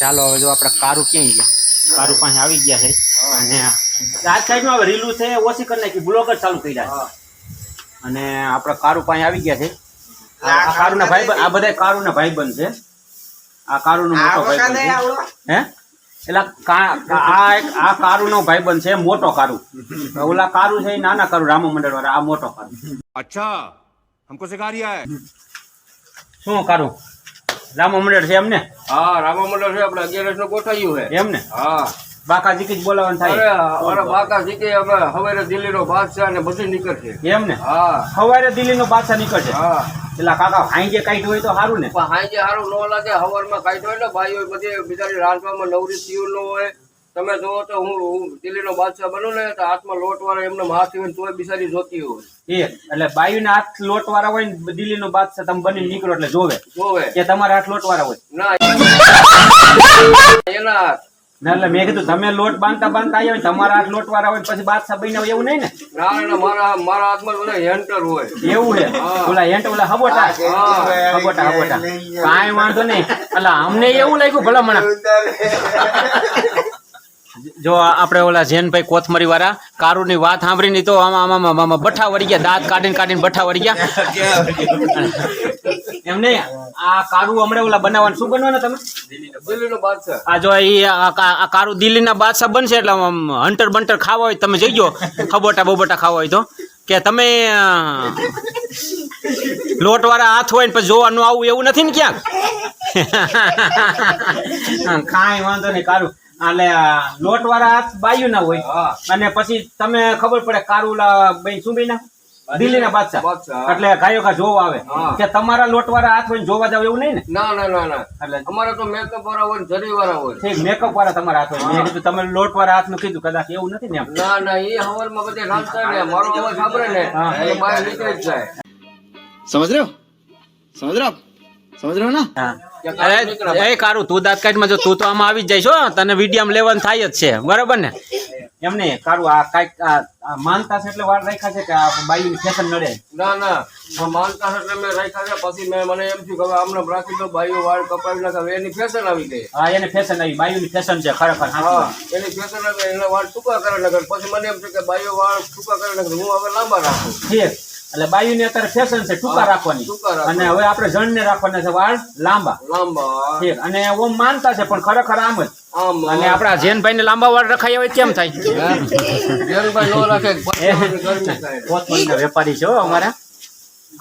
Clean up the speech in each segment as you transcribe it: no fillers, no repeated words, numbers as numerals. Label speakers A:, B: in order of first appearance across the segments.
A: ચાલો હવે જો આપણે કારું ક્યાંય ગયા, કારું પાસે આવી ગયા છે અને આ સાઈડમાં હવે રીલું છે ઓછી કરી નાખી, બ્લોગ જ ચાલુ કર્યા અને આપણે કારું પાસે આવી ગયા છે. આ કારુના ભાઈ, આ બધા કારુના ભાઈબંધ છે. આ કારુનો મોટો ભાઈબંધ છે હે, એટલે આ કારુનો ભાઈબંધ છે મોટો કારુ. ઓલા કારુ છે નાના કારુ રામ મંડળ વાળા, આ મોટો કારુ.
B: અચ્છા हमको सिखा रिया है
A: શું કારુ રામ મંડળ છે એમને?
C: હા રામા મંડળ છે, આપણે 11 નું ગોઠવ્યું છે
A: એમને.
C: હા
A: બાકા જીકી જ બોલાવવાનું થાય.
C: અરે બાકા જીકે હવે હવારે દિલ્હીનો બાદશાહ ને બધું નીકળશે
A: એમને.
C: હા
A: સવારે દિલ્હીનો બાદશાહ નીકળશે.
C: હા
A: પેલા કાકા હાંજે કાઢ્યું હોય તો સારું ને.
C: પણ હાંજે હારું ન લાગે, હવારમાં કાઢ્યો હોય ને ભાઈઓ બધી બિચારી રાંધવામાં નવરી થયું ન હોય. તમે જોવો તો હું દિલ્હીનો બાદશાહ બનું ને તો હાથમાં લોટ વાળા એમને હાથ હોય તોય બિચારી જોતી હોય.
A: એટલે બાયુના હાથ લોટ વાળા હોય ને દિલ્હીનો બાદશાહ તમે બની નીકળો એટલે જોવે કે તમારા હાથ લોટ વાળા હોય
C: ના એના
A: ના. એટલે મેં કીધું તમે લોટ બાંધતા આવ્યા હોય તમારા હાથ લોટ વાળા હોય પછી બાદશાહ બન્યા હોય એવું નહીં ને?
C: ના મારા હાથમાં બધા હેન્ટર હોય.
A: એવું છે? ઓલા હેન્ટ ઓલા હબોટા કાંઈ વાંધો નહીં. એટલે અમને એવું લાગ્યું ભલા મને જો આપણે ઓલા જૈનભાઈ કોથમરી વાળા કારુની વાત સાંભળીને તો આમાં બઠા વળી ગયા, દાંત કાઢીને બઠા વળી ગયા. એમ નહીં, આ કારુ હમણાં ઓલા બનાવવાનું શું બનવાનું તમે?
C: દિલ્હીનો બાદશાહ.
A: આ જો આ કારુ દિલ્હીના બાદશાહ બનશે એટલે હંટર બંટર ખાવા હોય તમે જઈજો, ખબોટા બોબોટા ખાવા હોય તો કે તમે લોટ વાળા હાથ હોય ને પછી જોવાનું આવું એવું નથી ને ક્યાંક. કાંઈ વાંધો નહીં. કારુ એટલે લોટ વાળા હાથ બાયુ ના હોય અને પછી તમે ખબર પડે કારુલા ભાઈ શું ભાઈ ના દિલ્હીના બાદશાહ એટલે ગાયો કા જોવા આવે કે તમારા લોટ વાળા હાથ હોય જોવા જાવ એવું નહીં ને?
C: ના એટલે અમારે તો મેકઅપ વાળા હોય, જરી વાળા હોય.
A: ઠીક, મેકઅપ વાળા તમારા હાથ હોય. મેં કીધું તમે લોટ વાળા હાથ નું કીધું, કદાચ એવું નથી ને?
C: ના એ હવારમાં બધે રાંધતા ને મારો અવાજ સાંભળે ને એ બહાર નીકળી જ જાય.
B: समझ रहे हो ना?
A: એ કારું તું દાંત કાઢમાં જો તું તો આમાં આવી જ જાય છો, તને વિડીયો લેવાનું થાય જ છે બરાબર ને? એમ નહીં કારું આ કઈક માનતા છે એટલે વાર રાખ્યા છે કે આ બાયુની ફેશન નડે?
C: ના માનતા એટલે મેં રાખ્યા છે. પછી મેં મને એમ થયું કે હવે આમને રાખી દો, બાઈઓ વાળ કપાવી નાખે, એની ફેશન આવી ગઈ.
A: હા એને ફેશન આવી, બાયુની ફેશન છે ખરેખર.
C: હા એની ફેશન આવી, એના વાળ ટૂંકા કરે નાખે. પછી મને એમ થયું કે બાઈઓ વાળ ટૂંકા કરે નાખે, હું હવે લાંબા રાખું.
A: ઠીક, એટલે બાયુની અત્યારે ફેશન છે ટૂંકા રાખવાની અને હવે આપણે જણને રાખવાના છે વાળ લાંબા. ઠીક, અને ઓમ માનતા છે પણ ખરેખર આમ જ. અને આપણા જૈનભાઈ ને લાંબા વાળ રખાયા હોય કેમ થાય? કોથમરીના વેપારી છે અમારા.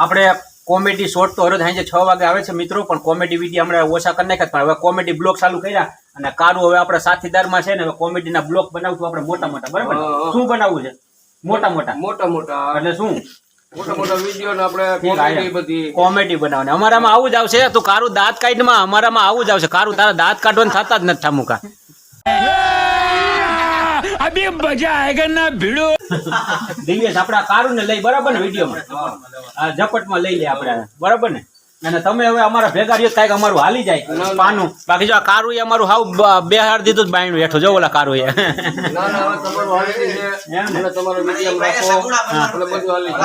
A: આપણે કોમેડી શોર્ટ તો હરોજ સાંજે 6 વાગે આવે છે મિત્રો, પણ કોમેડી વિડીયો હમણાં ઓછા કરી નાખ્યા. પણ હવે કોમેડી બ્લોગ ચાલુ કર્યા અને કારું હવે આપણા સાથીદારમાં છે ને હવે કોમેડીના બ્લોગ બનાવશું આપણે મોટા બરાબર? શું બનાવવું છે? મોટા એટલે શું?
C: મોટા વિડીયો ને આપણે
A: કોમેડી બનાવવાની. અમારામાં આવું જ આવશે. તું કારું દાંત કાઢમાં અમારામાં આવું જ આવશે. કારું તારા દાંત કાઢવાનું થતા જ નથી ઠામુકા. અભી મજા આયેગા ના ભીડો. દિવ્યેશ આપડા કારું ને લઈ બરાબર ને વિડીયોમાં ઝપટમાં લઈ લે આપણે બરાબર ને? અને તમે હવે અમારા ભેગા રહ્યો કાંઈક અમારું હાલી જાય પાનું. બાકી જો આ કારું એ અમારું હાવ બેહાડ દીધું જ બાયણું હેઠું. જો ઓલા કારું એ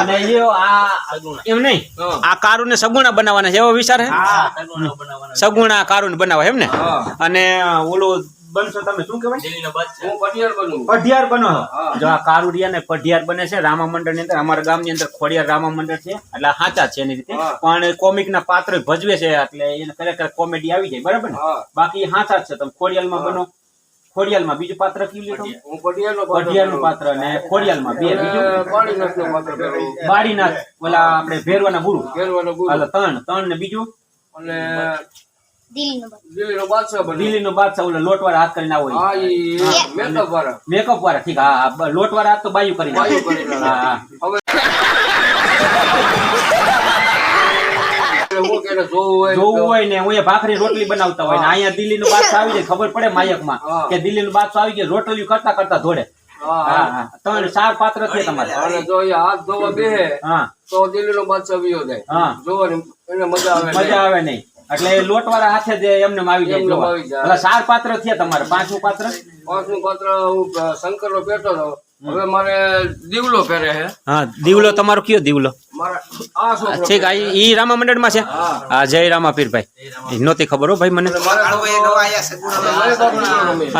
A: અને એમ નહીં, આ કારું ને સગુણા બનાવવાના છે એવો વિચાર છે? સગુણા કારું ને બનાવવા એમ ને? અને ઓલું બનશો તમે શું કહેવાય? પઢિયાર બનો. જો આ કારુડિયા ને પઢિયાર બને છે રામા મંડળ ની અંદર. અમારા ગામ ની અંદર ખોડિયાર રામા મંડળ છે એટલે સાચા છે એની રીતે, પણ કોમિક ના પાત્ર ભજવે છે એટલે એને ખરેખર કોમેડી આવી જાય બરાબર ને? બાકી સાચા જ છે. તમે ખોડિયાલ માં બનો. ખોડિયાલ માં બીજું પાત્ર કયું લીધું? પઢિયાર નું પાત્ર. અને ખોડિયાલ માં બે બીજું બાળીનાથ, ઓલા આપણે ભેરવાના ગુરુ. એટલે ત્રણ ને બીજું દિલ્હીનો બાદશાહ ઓલા લોટ વાળા હાથ કરીને આવો મેકઅપ વાળા. ઠીક, હા લોટ વાળા હાથ તો બાયુ કરીને જોવું હોય ને હું ભાખરી રોટલી બનાવતા હોય ને અહીંયા દિલ્હીનો બાદશાહ આવી જાય ખબર પડે માયકમાં કે દિલ્હીનો બાદશાહ આવી ગયો, રોટલી કરતા ધોડે. ત્રણ 4 પાત્ર છે તમારે.
C: જો હાથ ધોવા બેહે તો દિલ્હીનો બાદશાહ વિયો જાય. જોવાની એને મજા
A: આવે નહીં. એટલે લોટ વાળા હાથે જ એમને આવી જાય. એટલે 4 પાત્ર થયા તમારે. પાંચમું પાત્ર
C: શંકર નો પેટો હતો. હવે મારે દીવલો પહેરે છે
A: હા દીવલો તમારો કયો દીવલો
C: મારા આ છોકરો
A: ઠીક આ ઈ રામા મંડળમાં છે હા જય રામાપીરભાઈ ઈ નહોતી ખબર હો ભાઈ મને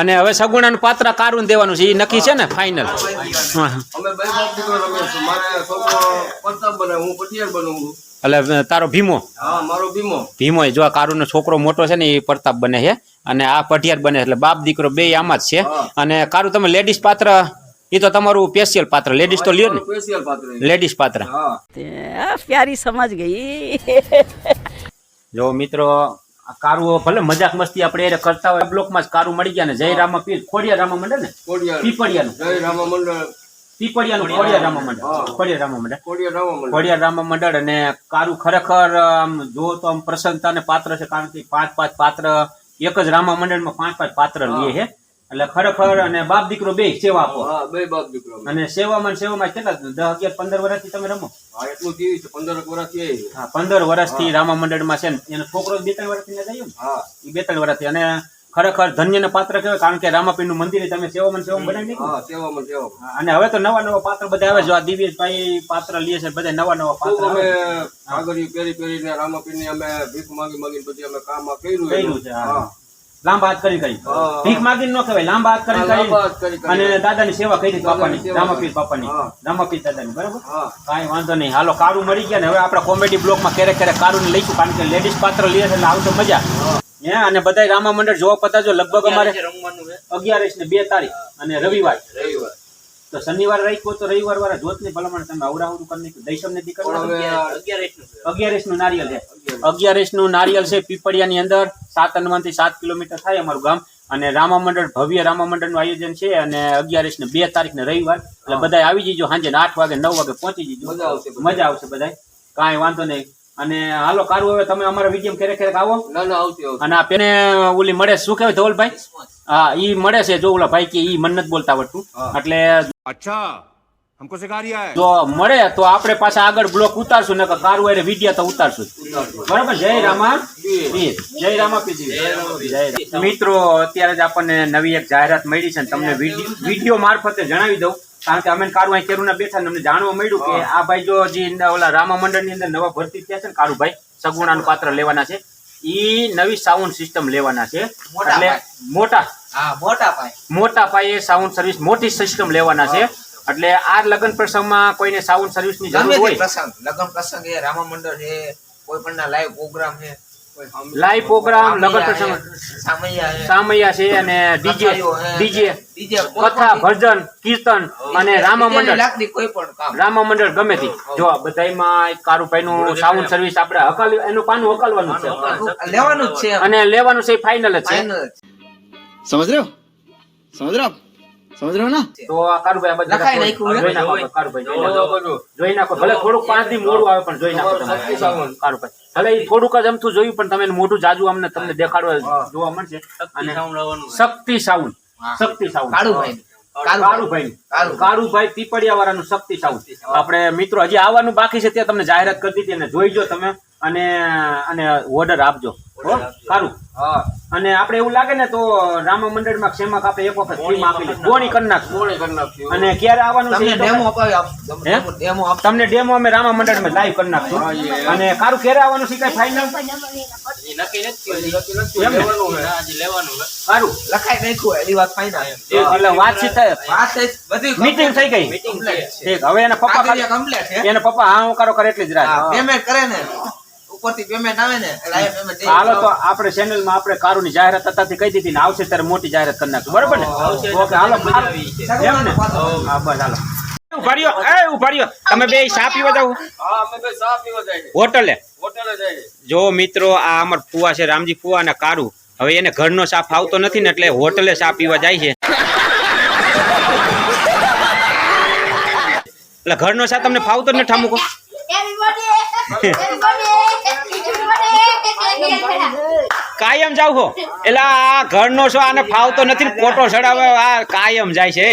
A: અને હવે સગુણાનું પાત્ર કારું દેવાનું છે એ નક્કી છે ને ફાઇનલ
C: અમે બે બાપ દીકરો રમીએ છીએ મારે છોકરો પ્રતાપ બને હું પટિયાર બનું છું
A: એટલે તારો ભીમો
C: હા મારો ભીમો
A: ભીમો જો આ કારુનો છોકરો મોટો છે ને એ પ્રતાપ બને છે અને આ પટિયાર બને એટલે બાપ દીકરો બે આમાં જ છે અને કારું તમે લેડીઝ પાત્ર એ તો તમારું સ્પેશિયલ પાત્ર લેડીઝ તો લ્યો ને
C: સ્પેશિયલ પાત્ર
A: લેડીઝ પાત્ર
C: હા
D: प्यारी समझ गई
A: જો મિત્રો આ કારું ભલે મજાક મસ્તી આપણે એ કરતા હોય બ્લોકમાં જ કારું મળી ગયા ને જય રામા પીર ખોડિયા રામા મંડળ ને
C: કોડિયાર
A: પીપળિયાનું
C: જય રામા મંડળ
A: પીપળિયાનું ખોડિયા રામા મંડળ ખોડિયા રામા મંડળ
C: કોડિયાર રામા મંડળ
A: ખોડિયાર રામા મંડળ અને કારું ખરેખર આમ જો તો આમ પ્રસન્નતાને પાત્ર છે કારણ કે 5-5 પાત્ર એક જ રામા મંડળમાં 5-5 પાત્ર લે છે એટલે ખરેખર અને બાપ દીકરો બે સેવા આપો
C: હા બે બાપ દીકરો
A: અને સેવામાં કેટલા 10-11-15 વર્ષથી તમે રમો
C: હા એટલું થયું છે 15 વર્ષથી
A: હા 15 વર્ષથી રામા મંડળમાં છે ને એનો છોકરો 2-3 વર્ષથી જાય ને
C: હા
A: એ 2-3 વર્ષથી અને ખરેખર ધન્યના પાત્ર કહેવાય કારણ કે રામાપીરનું મંદિર તમે સેવામાં બનાવી નાખ્યું
C: હા સેવામાં સેવામાં
A: અને હવે તો નવા પાત્ર બધા આવે જો આ દિવ્યેશભાઈ પાત્ર લે છે બધા નવા પાત્ર
C: અમે
A: આવે
C: આગળ પેરીને રામાપીરની અમે ભીખ માગીને પછી અમે કામ કર્યું
A: કર્યું છે હા. લાંબા હાથ કરી
C: હા.
A: ભીખ માગીને ન કહેવાય લાંબા હાથ
C: લાંબા હાથ કરી
A: કરી અને દાદાની સેવા કરી બાપાની
C: સેવા
A: રામાપીર
C: કરી.
A: બાપાની
C: હા.
A: રામાપીર દાદાની બરાબર
C: હા
A: કાંઈ વાંધો નહીં હાલો કારું મળી ગયા ને હવે આપણે કોમેડી બ્લોકમાં ક્યારેક કારું લઈશું કારણ કે લેડીઝ પાત્ર લે છે એટલે આવશે મજા હે અને બધા રામા મંડળ જોવા પતા જો લગભગ અમારે 11 ને 2 તારીખ અને રવિવાર તો શનિવાર રાખ્યો તો રવિવાર વાળા જોતની ભલામણ તમે અવરાવરું કરી નાખ્યું દૈસમ ને દીકરો
C: પણ હવે
A: 11 નું નારિયેલ છે 11 નું નારિયેલ છે પીપળિયાની અંદર 7 અનવાનથી 7 કિલોમીટર થાય અમારું ગામ અને રામા મંડળ ભવ્ય રામા મંડળ નું આયોજન છે અને 11 ને 2 તારીખ ને રવિવાર એટલે બધા આવી જજો સાંજે 8 વાગે 9 વાગે પહોંચી જજો મજા આવશે બધા કાંઈ વાંધો નહીં અને હાલો કારું હવે તમે અમારા વિડીયો ક્યારેક આવો
C: ના ના આવતી
A: અને આ પેને ઓલી મળે શું કહેવાય ધવલભાઈ હા ઈ મળે છે જો ઓલા ભાઈ કે ઈ મન નથી બોલતા આવડતું એટલે
B: अच्छा हमको सिखा रिया है
A: જો મળે તો આપણે પાછા આગળ બ્લોક ઉતારશું ને કારું એટલે વિડીયો તો ઉતારશું બરાબર જય રામા પીર જય રામા પીર જય મિત્રો અત્યારે જ આપણને નવી એક જાહેરાત મળી છે ને તમને વિડીયો મારફતે જણાવી દઉં કારણ કે અમે કારું અહીં કેરુના બેઠા ને અમને જાણવા મળ્યું કે આ ભાઈ જો જે ઓલા રામા મંડળની અંદર નવા ભરતી થયા છે ને કારુભાઈ સગુણાનું પાત્ર લેવાના છે ઈ નવી સાઉન્ડ સિસ્ટમ લેવાના છે એટલે મોટા પાયે સાઉન્ડ સર્વિસ મોટી સિસ્ટમ લેવાના છે એટલે આ લગ્ન પ્રસંગમાં કોઈને સાઉન્ડ સર્વિસ ની જરૂર હોય
E: લગ્ન પ્રસંગ છે રામા મંડળ છે કોઈ પણ ના લાઈવ પ્રોગ્રામ છે
A: લાઈવ પ્રોગ્રામ લગ્ન પ્રસંગ સામૈયા છે અને ડીજે કથા ભજન કીર્તન અને રામા મંડળ
E: કોઈ પણ કામ
A: રામા મંડળ ગમે તે જો બધાયમાં કારુભાઈ નું સાઉન્ડ સર્વિસ આપણે એનું પાનું હકાલવાનું છે
E: લેવાનું જ છે
A: અને લેવાનું છે ફાઇનલ જ છે
B: समझ रहे हो समझ रहे हो आप समझ रहे हो ना
A: તો આ કારુભાઈ આ બધા
E: લખાઈ નાખ્યું
A: જોઈ નાખો કારુભાઈ જોઈ નાખો ભલે થોડુંક 5 દી મોડું આવે પણ જોઈ નાખો તમે કારુભાઈ ભલે ઈ થોડુંક જ અમથું જોયું પણ તમે મોઢું જાજુ અમને તમને દેખાડવા જોવા મળશે અને શક્તિ સાઉન્ડ કારુભાઈ પીપળિયા વાળાનું શક્તિ સાઉન્ડ આપણે મિત્રો હજી આવવાનું બાકી છે ત્યાં તમને જાહેરાત કરી દીધી અને જોઈજો તમે અને ઓર્ડર આપજો સારું અને આપણે એવું લાગે ને તો રામા મંડળમાં ક્ષેમક આપણે એક વખત ફ્રીમાં આપી દઈએ ગોણી કરી નાખશું અને ક્યારે આવવાનું છે તમને ડેમો અમે રામા મંડળમાં લાઈવ કરી નાખશું અને કારું ક્યારે આવવાનું છે કઈ ફાઇનલ સારું
E: લખાઈ નાખ્યું એની વાત ફાઈનલ
A: એટલે વાતચીત થાય
E: બધી
A: મીટિંગ થઈ ગઈ ઠીક હવે એના પપ્પા
E: કમ્પ્લીટ છે
A: એના પપ્પા હા હું કરે એટલી જ રાહ
E: પેમેન્ટ કરે ને ઉપરથી પેમેન્ટ આવે ને એટલે આ પેમેન્ટ
A: હાલો તો આપણે ચેનલમાં આપણે કારુની જાહેરાત અત્યારથી કહી દીધી ને આવશે ત્યારે મોટી જાહેરાત કરી નાખશું બરોબર ને ઓકે હાલો એમ ને હા બસ હાલો ઉભા રહ્યો તમે બે ચા પીવા જાવ
C: હા અમે બે ચા પીવા જાય
A: હોટલે
C: જાય
A: જો મિત્રો આ અમાર ફુવા છે રામજી ફુવા અને કારુ હવે એને ઘરનો ચા ફાવતો નથી ને એટલે હોટલે ચા પીવા જાય છે એટલે ઘરનો ચા તમને ફાવતો જ નથી અમુક કાયમ જાવ હો એટલે આ ઘરનો છો આને ફાવતો નથી ફોટો ચડાવે આ કાયમ જાય છે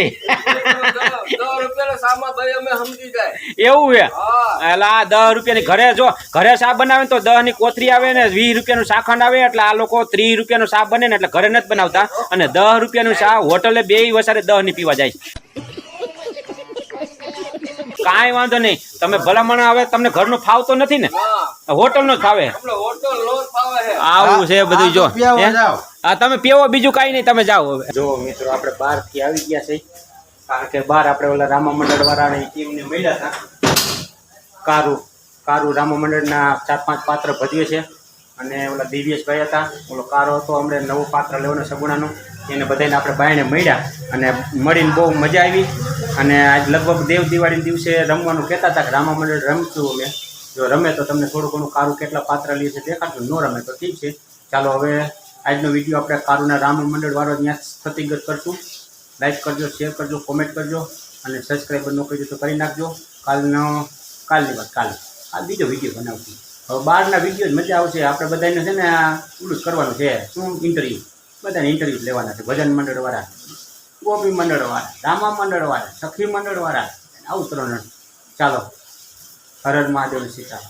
A: એવું છે એટલે આ 10 રૂપિયાની ઘરે ચા બનાવે તો 10 ની કોથરી આવે ને 20 રૂપિયાનું શાખંડ આવે એટલે આ લોકો 30 રૂપિયાનું ચા બને ને એટલે ઘરે નથી બનાવતા અને 10 રૂપિયાનું ચા હોટલે બે વસારે 10 ની પીવા જાય કાંઈ વાંધો નહીં. તમે ભલામણ આવે તમને ઘરનો ફાવતો નથી ને?
C: હા
A: હોટલનો જ ફાવે.
C: આપણે હોટલ નો જ ફાવે છે.
A: આવું છે બધું જો.
B: પીવા
A: હે?
B: જાઓ.
A: હા તમે પીવો, બીજું કાંઈ નહીં, તમે જાઓ હવે. જો મિત્રો આપણે બહારથી આવી ગયા છે, કારણ કે બહાર આપણે ઓલા રામા મંડળ વાળાની ટીમને મળ્યા હતા. કારુ રામા મંડળના 4-5 પાત્ર ભજવે છે, અને ઓલા દિવ્યેશભાઈ હતા, ઓલો કારો હતો, હમણાં નવું પાત્ર લેવાનું સગુણાનું, એને બધાને આપણે બાયણે મળ્યા અને મળીને બહુ મજા આવી. અને આજ લગભગ દેવ દિવાળીના દિવસે રમવાનું કહેતા હતા કે રામા મંડળ રમશું અમે. જો રમે તો તમને થોડું ઘણું કારું કેટલા પાત્ર લે છે દેખાડશું, ન રમે તો ઠીક છે. ચાલો હવે આજનો વિડીયો આપણે કારુના રામા મંડળ વાળો ત્યાં સ્થતિગત કરશું. લાઈક કરજો, શેર કરજો, કોમેન્ટ કરજો, અને સબસ્ક્રાઈબર ન કરજો તો કરી નાખજો. કાલની વાત કાલે આ બીજો વિડીયો બનાવશું. હવે બહારના વિડીયો જ મજા આવશે. આપણે બધાને છે ને ઓલું જ કરવાનું છે, શું ઇન્ટરવ્યૂ, બધાને ઇન્ટરવ્યૂ લેવાના છે. ભજન મંડળવાળા, ગોપી મંડળવાળા, રામા મંડળવાળા, સખી મંડળવાળા, આવું 3 જણ. ચાલો, હર હર મહાદેવ, સીતા.